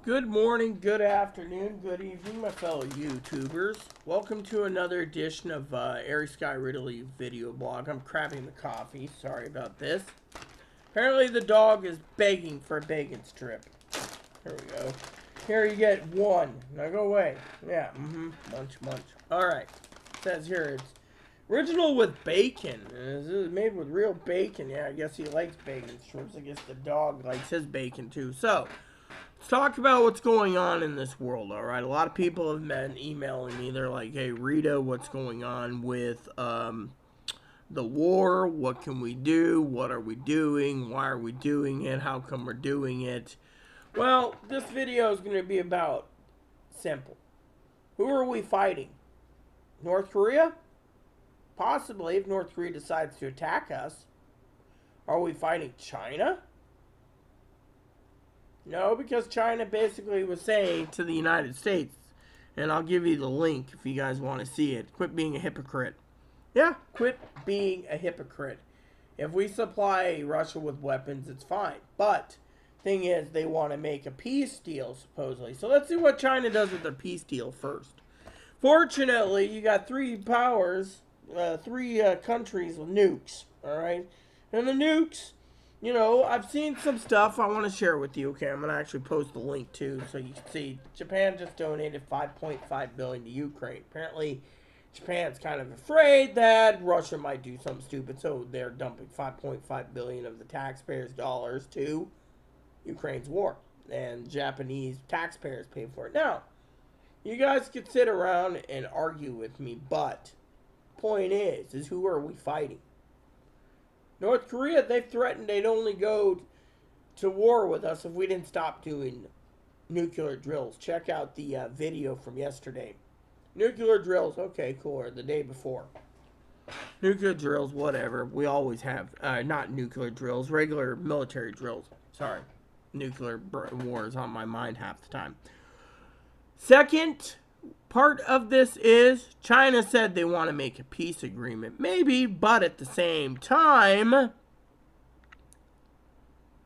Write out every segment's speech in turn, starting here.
Good morning, good afternoon, good evening, my fellow YouTubers. Welcome to another edition of Airy Sky Ridley video blog. I'm crabbing the coffee. Sorry about this. Apparently the dog is begging for a bacon strip. Here we go. Here you get one. Now go away. Yeah, munch, munch. Alright. It says here it's original with bacon. This is made with real bacon. Yeah, I guess he likes bacon strips. I guess the dog likes his bacon too. So, let's talk about what's going on in this world, alright? A lot of people have been emailing me. They're like, hey, Rita, what's going on with the war? What can we do? What are we doing? Why are we doing it? How come we're doing it? Well, this video is going to be about simple. Who are we fighting? North Korea? Possibly, if North Korea decides to attack us. Are we fighting China? No, because China basically was saying to the United States, and I'll give you the link if you guys want to see it, quit being a hypocrite. Yeah, quit being a hypocrite. If we supply Russia with weapons, it's fine. But, thing is, they want to make a peace deal, supposedly. So let's see what China does with their peace deal first. Fortunately, you got three powers, three countries with nukes, alright? And the nukes, you know, I've seen some stuff I want to share with you. Okay, I'm going to actually post the link too so you can see. Japan just donated $5.5 billion to Ukraine. Apparently, Japan's kind of afraid that Russia might do something stupid, so they're dumping $5.5 billion of the taxpayers' dollars to Ukraine's war. And Japanese taxpayers pay for it. Now, you guys could sit around and argue with me, but point is who are we fighting? North Korea, they've threatened they'd only go to war with us if we didn't stop doing nuclear drills. Check out the video from yesterday. Nuclear drills, okay, cool, or the day before. Nuclear drills, whatever. We always have, not nuclear drills, regular military drills. Sorry. Nuclear war is on my mind half the time. Second part of this is China said they want to make a peace agreement. Maybe, but at the same time,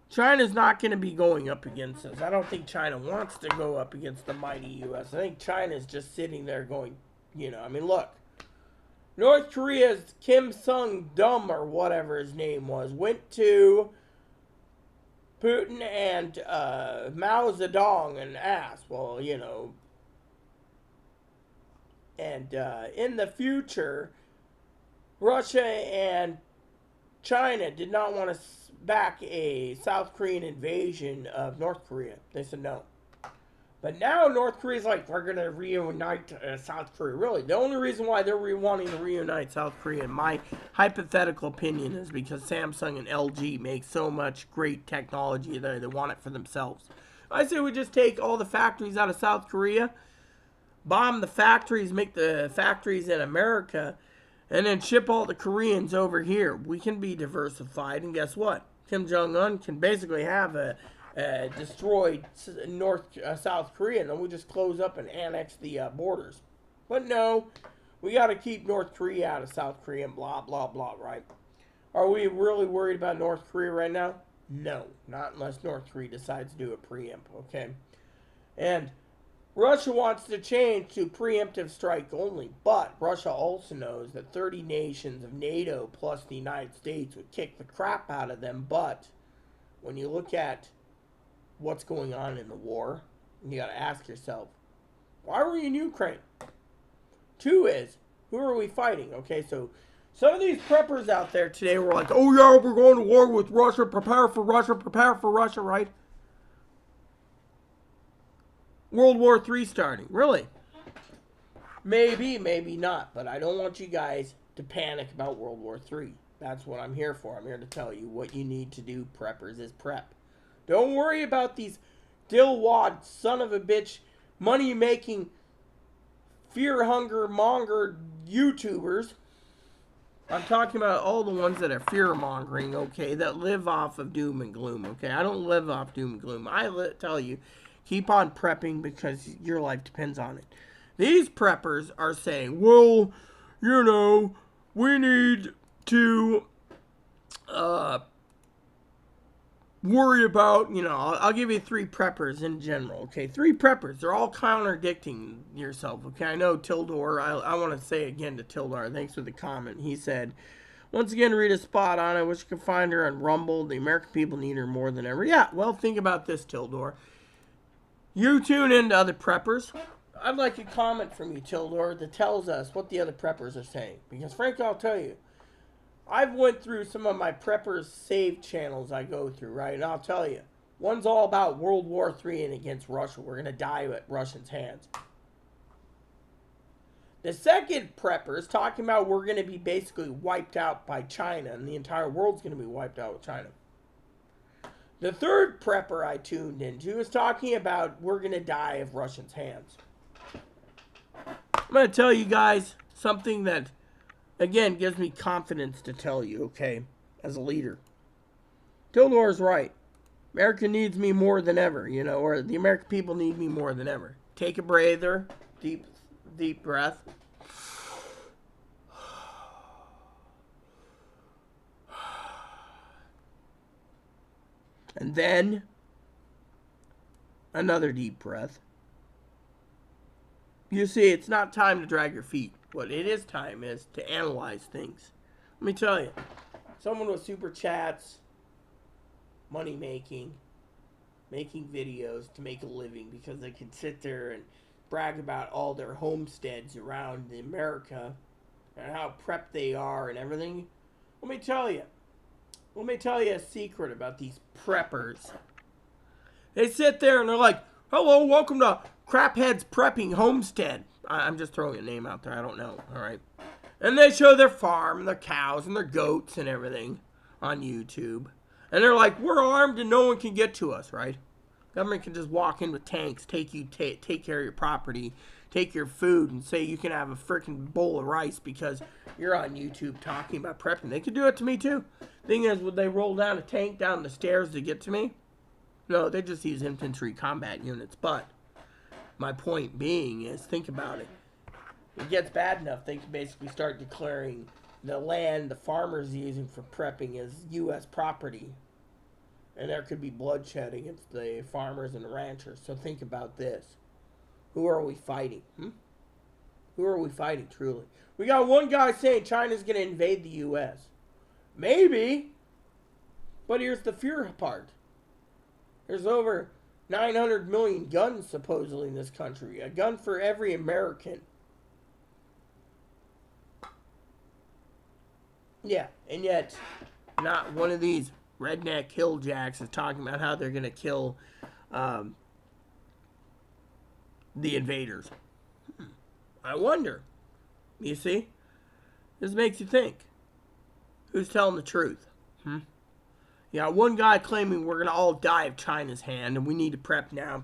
China's not going to be going up against us. I don't think China wants to go up against the mighty U.S. I think China's just sitting there going, you know, I mean, look. North Korea's Kim Sung-dum, or whatever his name was, went to Putin and Mao Zedong and asked, well, you know, and in the future, Russia and China did not want to back a South Korean invasion of North Korea. They said no. But now North Korea's like, we're going to reunite South Korea. Really, the only reason why they're wanting to reunite South Korea, in my hypothetical opinion, is because Samsung and LG make so much great technology that they want it for themselves. I say we just take all the factories out of South Korea, bomb the factories, make the factories in America, and then ship all the Koreans over here. We can be diversified, and guess what? Kim Jong-un can basically have a destroyed South Korea, and then we just close up and annex the borders. But no, we got to keep North Korea out of South Korea and blah, blah, blah, right? Are we really worried about North Korea right now? No, not unless North Korea decides to do a preempt, okay? And Russia wants to change to preemptive strike only, but Russia also knows that 30 nations of NATO plus the United States would kick the crap out of them. But when you look at what's going on in the war, you got to ask yourself, why are we in Ukraine? Two is, who are we fighting? Okay, so some of these preppers out there today were like, oh yeah, we're going to war with Russia, prepare for Russia, right? World War III starting. Really? Maybe, maybe not. But I don't want you guys to panic about World War III. That's what I'm here for. I'm here to tell you what you need to do, preppers, is prep. Don't worry about these dillwad, son of a bitch, money-making, fear-hunger-monger YouTubers. I'm talking about all the ones that are fear-mongering, okay, that live off of doom and gloom, okay? I don't live off doom and gloom. I tell you, keep on prepping because your life depends on it. These preppers are saying, well, you know, we need to worry about, I'll give you 3 preppers in general, okay? 3 preppers. They're all contradicting yourself, okay? I know Tildor, I want to say again to Tildor, thanks for the comment. He said, once again, Rita's spot on. I wish you could find her on Rumble. The American people need her more than ever. Yeah, well, think about this, Tildor. You tune into other preppers. I'd like a comment from you, Tildor, that tells us what the other preppers are saying. Because, frankly, I'll tell you, I've went through some of my preppers save channels I go through, right? And I'll tell you, one's all about World War III and against Russia. We're going to die at Russians' hands. The second prepper is talking about we're going to be basically wiped out by China, and the entire world's going to be wiped out with China. The third prepper I tuned into is talking about we're going to die of Russians' hands. I'm going to tell you guys something that, again, gives me confidence to tell you, okay, as a leader. Tildor is right. America needs me more than ever, or the American people need me more than ever. Take a breather, deep breath. And then another deep breath. You see, it's not time to drag your feet. What it is time is to analyze things. Let me tell you, someone with super chats, money making videos to make a living because they can sit there and brag about all their homesteads around America and how prepped they are and everything. Let me tell you a secret about these preppers. They sit there and they're like, hello, welcome to Craphead's Prepping Homestead. I'm just throwing a name out there. I don't know. All right. And they show their farm and their cows and their goats and everything on YouTube. And they're like, we're armed and no one can get to us, right? Government can just walk in with tanks, take care of your property, take your food, and say you can have a freaking bowl of rice because you're on YouTube talking about prepping. They could do it to me too. Thing is, would they roll down a tank down the stairs to get to me? No, they just use infantry combat units. But my point being is, think about it. It gets bad enough, they can basically start declaring the land the farmers are using for prepping as U.S. property. And there could be bloodshed against the farmers and the ranchers. So think about this. Who are we fighting? Who are we fighting, truly? We got one guy saying China's going to invade the U.S. Maybe. But here's the fear part. There's over 900 million guns, supposedly, in this country. A gun for every American. Yeah, and yet, not one of these redneck hilljacks is talking about how they're going to kill the invaders. I wonder. You see? This makes you think. Who's telling the truth? You got one guy claiming we're going to all die of China's hand and we need to prep now,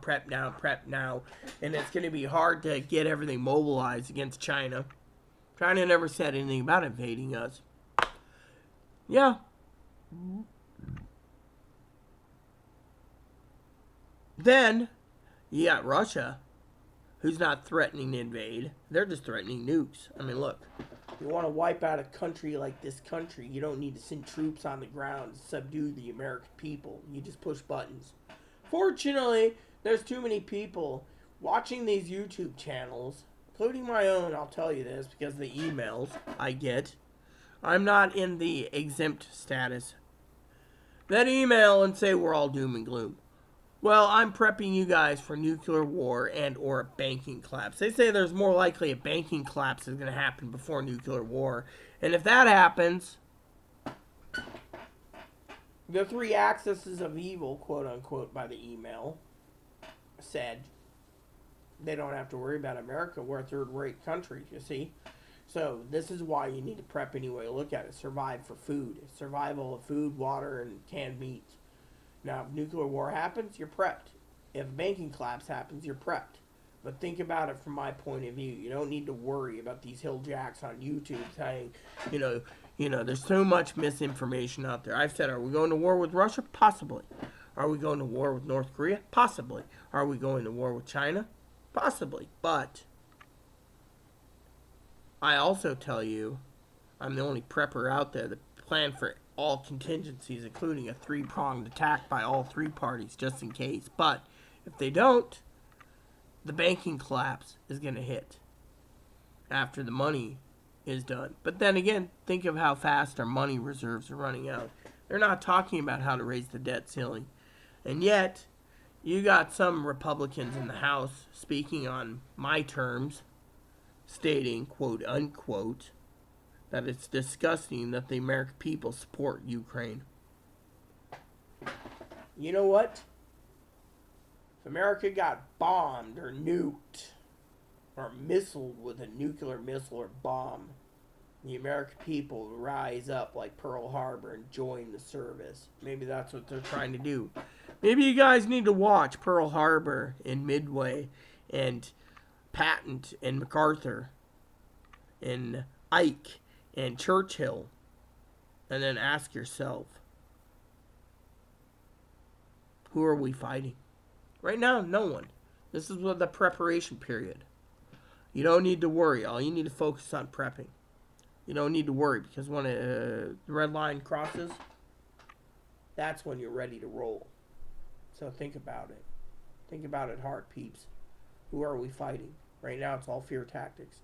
and it's going to be hard to get everything mobilized against China. China never said anything about invading us. Yeah. Then, you got Russia, who's not threatening to invade. They're just threatening nukes. I mean, look. You want to wipe out a country like this country, you don't need to send troops on the ground to subdue the American people. You just push buttons. Fortunately, there's too many people watching these YouTube channels, including my own, I'll tell you this, because of the emails I get. I'm not in the exempt status. That email and say we're all doom and gloom. Well, I'm prepping you guys for nuclear war and or a banking collapse. They say there's more likely a banking collapse is going to happen before nuclear war. And if that happens, the 3 axes of evil, quote unquote, by the email, said they don't have to worry about America. We're a third-rate country, you see. So this is why you need to prep any way you look at it. Survive for food. Survival of food, water, and canned meats. Now, if nuclear war happens, you're prepped. If a banking collapse happens, you're prepped. But think about it from my point of view. You don't need to worry about these hilljacks on YouTube saying, there's so much misinformation out there. I've said, are we going to war with Russia? Possibly. Are we going to war with North Korea? Possibly. Are we going to war with China? Possibly. But I also tell you, I'm the only prepper out there that plan for all contingencies, including a three-pronged attack by all three parties, just in case. But if they don't, the banking collapse is going to hit after the money is done. But then again, think of how fast our money reserves are running out. They're not talking about how to raise the debt ceiling. And yet, you got some Republicans in the House speaking on my terms, stating, quote unquote, that it's disgusting that the American people support Ukraine. You know what? If America got bombed or nuked or missiled with a nuclear missile or bomb, the American people would rise up like Pearl Harbor and join the service. Maybe that's what they're trying to do. Maybe you guys need to watch Pearl Harbor and Midway and Patton and MacArthur and Ike and Churchill, and then ask yourself, who are we fighting? Right now, no one. This is the preparation period. You don't need to worry. All you need to focus on prepping. You don't need to worry, because when the red line crosses, that's when you're ready to roll. So think about it. Think about it hard, peeps. Who are we fighting? Right now, it's all fear tactics.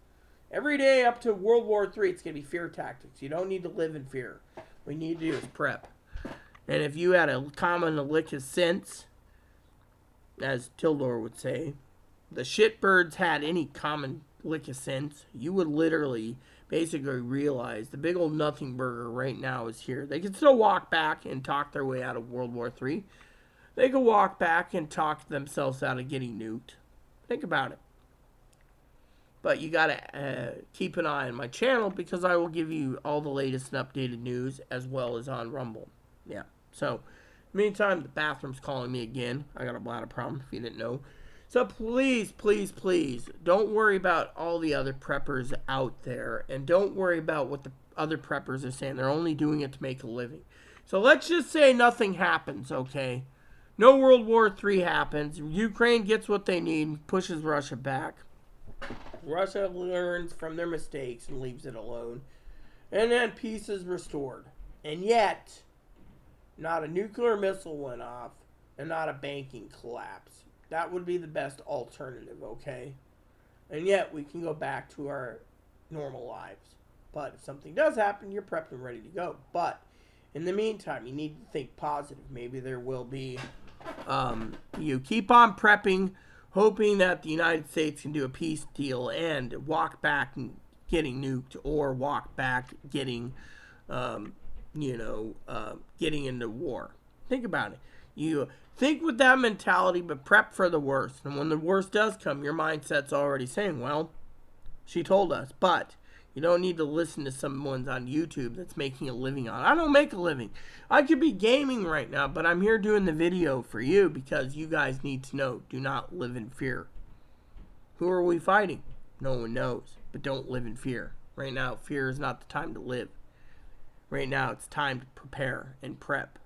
Every day up to World War III, it's going to be fear tactics. You don't need to live in fear. What you need to do is prep. And if you had a common lick of sense, as Tildor would say, the shitbirds had any common lick of sense, you would literally basically realize the big old nothing burger right now is here. They can still walk back and talk their way out of World War III. They could walk back and talk themselves out of getting nuked. Think about it. But you got to keep an eye on my channel, because I will give you all the latest and updated news, as well as on Rumble. Yeah. So, meantime, the bathroom's calling me again. I got a bladder problem, if you didn't know. So please, please, please, don't worry about all the other preppers out there. And don't worry about what the other preppers are saying. They're only doing it to make a living. So let's just say nothing happens, okay? No World War III happens. Ukraine gets what they need and pushes Russia back. Russia learns from their mistakes and leaves it alone. And then peace is restored. And yet, not a nuclear missile went off and not a banking collapse. That would be the best alternative, okay? And yet, we can go back to our normal lives. But if something does happen, you're prepped and ready to go. But in the meantime, you need to think positive. Maybe there will be... you keep on prepping, hoping that the United States can do a peace deal and walk back and getting nuked, or walk back getting, getting into war. Think about it. You think with that mentality, but prep for the worst. And when the worst does come, your mindset's already saying, well, she told us. But you don't need to listen to someone on YouTube that's making a living on it. I don't make a living. I could be gaming right now, but I'm here doing the video for you because you guys need to know. Do not live in fear. Who are we fighting? No one knows. But don't live in fear. Right now, fear is not the time to live. Right now, it's time to prepare and prep.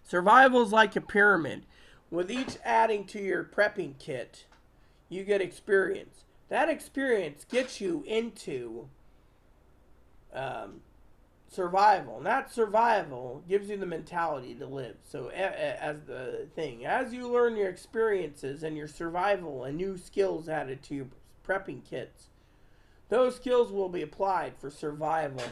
Survival is like a pyramid. With each adding to your prepping kit, you get experience. That experience gets you into survival. And that survival gives you the mentality to live. So as the thing, as you learn your experiences and your survival and new skills added to your prepping kits, those skills will be applied for survival.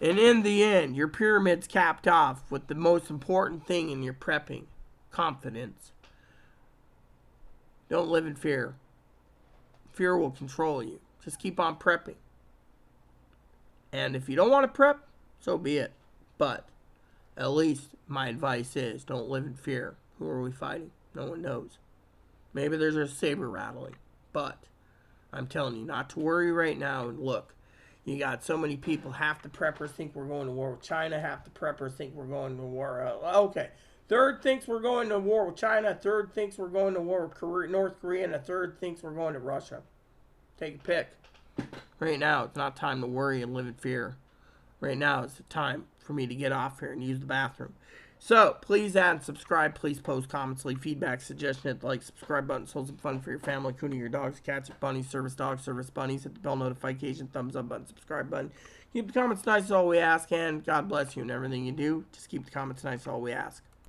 And in the end, your pyramid's capped off with the most important thing in your prepping: confidence. Don't live in fear. Fear will control you. Just keep on prepping. And if you don't want to prep, so be it. But at least my advice is, don't live in fear. Who are we fighting? No one knows. Maybe there's a saber rattling. But I'm telling you not to worry right now. And look, you got so many people. Half the preppers think we're going to war with China. Half the preppers think we're going to war. Okay. Third thinks we're going to war with China. Third thinks we're going to war with North Korea. And a third thinks we're going to Russia. Take a pick. Right now, it's not time to worry and live in fear. Right now, it's the time for me to get off here and use the bathroom. So, please add and subscribe. Please post comments, leave feedback, suggestion, hit the like, subscribe button. So some fun for your family, including your dogs, cats, your bunnies, service dogs, service bunnies. Hit the bell notification, thumbs up button, subscribe button. Keep the comments nice is all we ask, and God bless you in everything you do. Just keep the comments nice is all we ask.